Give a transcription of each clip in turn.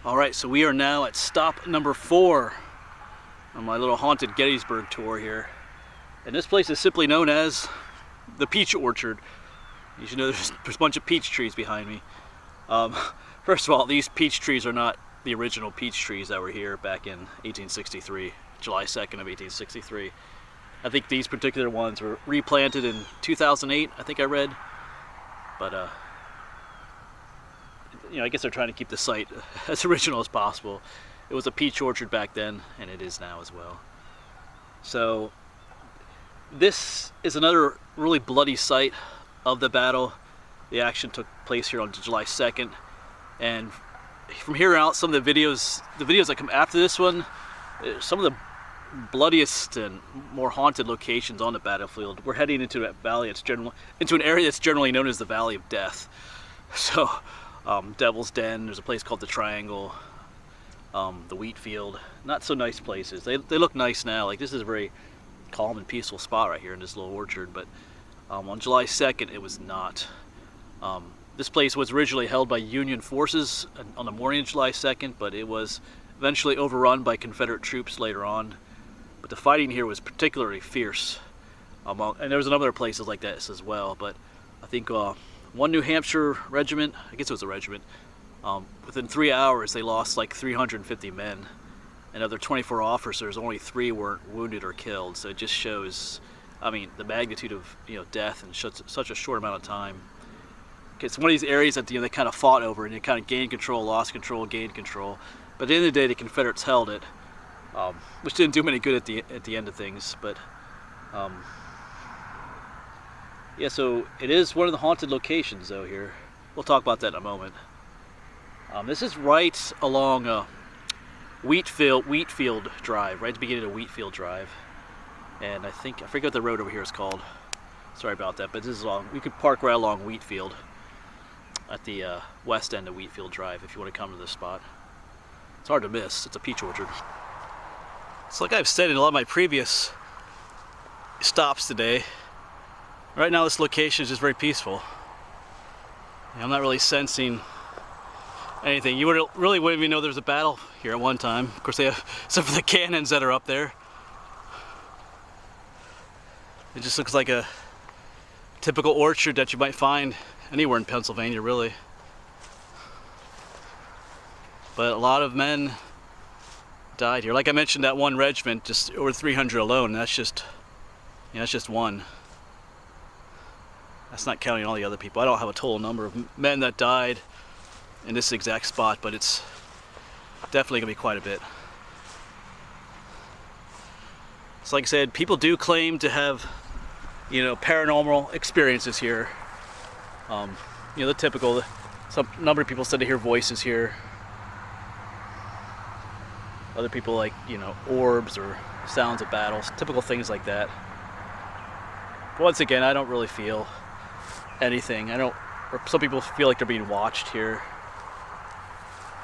Alright, so we are now at stop number 4 on my little haunted Gettysburg tour here. And this place is simply known as the Peach Orchard. You should know there's a bunch of peach trees behind me. First of all, these peach trees are not the original peach trees that were here back in 1863, July 2nd of 1863. I think these particular ones were replanted in 2008, I think I read. But I guess they're trying to keep the site as original as possible. It was a peach orchard back then, and it is now as well. So this is another really bloody site of the battle. The action took place here on July 2nd, and from here out, some of the videos that come after this one, some of the bloodiest and more haunted locations on the battlefield. We're heading into a valley into an area that's generally known as the Valley of Death. So Devil's Den, there's a place called the Triangle, the Wheat Field. Not so nice places. They look nice now. Like, this is a very calm and peaceful spot right here in this little orchard, but on July 2nd it was not. This place was originally held by Union forces on the morning of July 2nd, but it was eventually overrun by Confederate troops later on. But the fighting here was particularly fierce. And there was other places like this as well, but I think one New Hampshire regiment, I guess it was a regiment, within 3 hours they lost like 350 men, and of their 24 officers, only 3 weren't wounded or killed. So it just shows, I mean, the magnitude of death in such a short amount of time. It's one of these areas that they kind of fought over, and they kind of gained control, lost control, gained control. But at the end of the day, the Confederates held it, which didn't do them any good at the end of things. But yeah, so it is one of the haunted locations though here. We'll talk about that in a moment. This is right along Wheatfield Drive, right at the beginning of Wheatfield Drive. And I forget what the road over here is called. Sorry about that, but this is long. We could park right along Wheatfield at the west end of Wheatfield Drive if you want to come to this spot. It's hard to miss. It's a peach orchard. So like I've said in a lot of my previous stops today, right now this location is just very peaceful. I'm not really sensing anything. You really wouldn't even know there's a battle here at one time. Of course, they have some of the cannons that are up there. It just looks like a typical orchard that you might find anywhere in Pennsylvania, really. But a lot of men died here. Like I mentioned, that one regiment, just over 300 alone. That's just one. That's not counting all the other people. I don't have a total number of men that died in this exact spot, but it's definitely gonna be quite a bit. So like I said, people do claim to have paranormal experiences here. The typical, some number of people said to hear voices here. Other people like, orbs or sounds of battles, typical things like that. But once again, I don't really feel anything. Or some people feel like they're being watched here.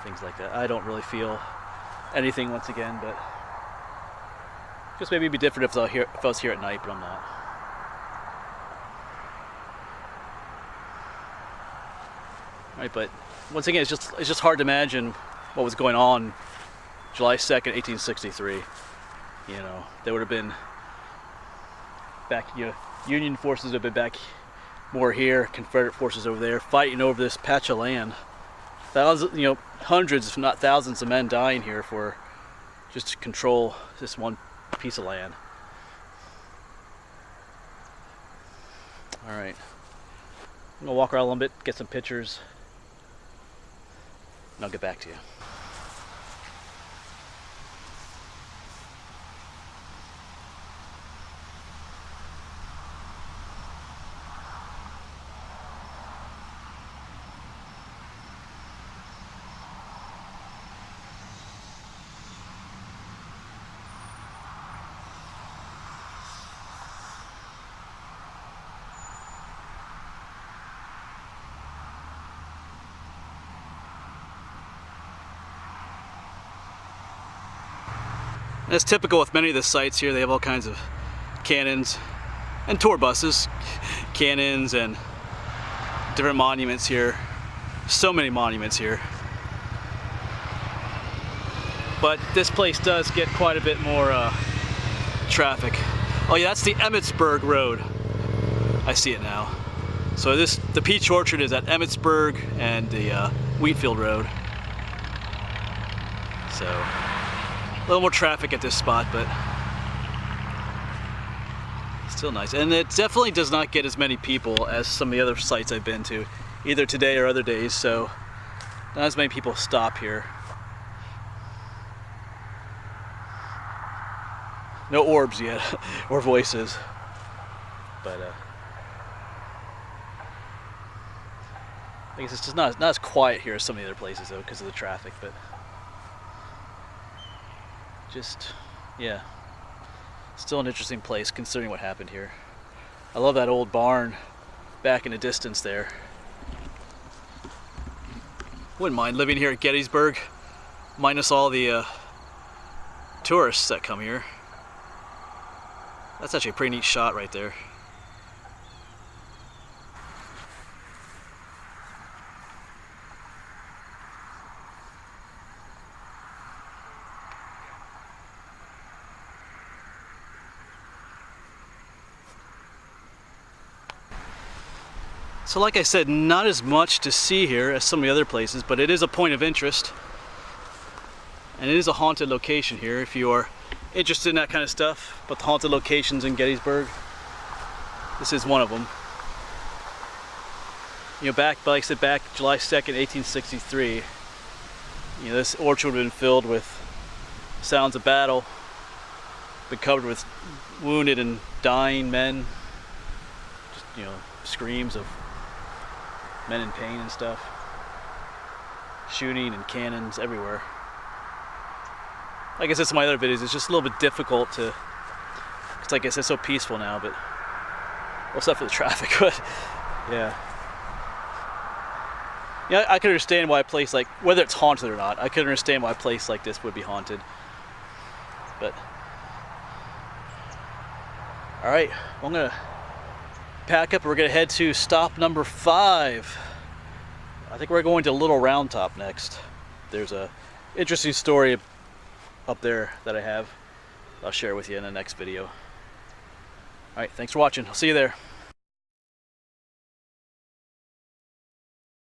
Things like that. I don't really feel anything once again, but just maybe it'd be different if I was here at night, but I'm not. Right, but once again, it's just hard to imagine what was going on July 2nd, 1863. They would have been back, Union forces would have been back more here, Confederate forces over there, fighting over this patch of land. Thousands, hundreds, if not thousands of men dying here for just to control this one piece of land. All right, I'm gonna walk around a little bit, get some pictures, and I'll get back to you. That's typical with many of the sites here. They have all kinds of cannons and tour buses, cannons and different monuments here. So many monuments here. but this place does get quite a bit more traffic. Oh yeah, that's the Emmitsburg Road. I see it now. So the peach orchard is at Emmitsburg and the Wheatfield Road. So a little more traffic at this spot, but still nice. And it definitely does not get as many people as some of the other sites I've been to, either today or other days, so not as many people stop here. No orbs yet, or voices, but I guess it's just not as quiet here as some of the other places though, because of the traffic, but just, yeah, still an interesting place considering what happened here. I love that old barn back in the distance there. Wouldn't mind living here at Gettysburg, minus all the tourists that come here. That's actually a pretty neat shot right there. So like I said, not as much to see here as some of the other places, but it is a point of interest. And it is a haunted location here if you are interested in that kind of stuff. But the haunted locations in Gettysburg, this is one of them. You know, like I said, back July 2nd, 1863, you know, this orchard would have been filled with sounds of battle, been covered with wounded and dying men, just, you know, screams of men in pain and stuff, shooting and cannons everywhere. Like I said, some of my other videos, it's just a little bit difficult to, it's like I said, so peaceful now, but, well, except for the traffic, but yeah. Yeah, I can understand why a place like, whether it's haunted or not, I can understand why a place like this would be haunted. But, alright, well, I'm going to pack up. We're going to head to stop number 5. I think we're going to Little Round Top next. There's a interesting story up there that I have. I'll share with you in the next video. Alright, thanks for watching. I'll see you there.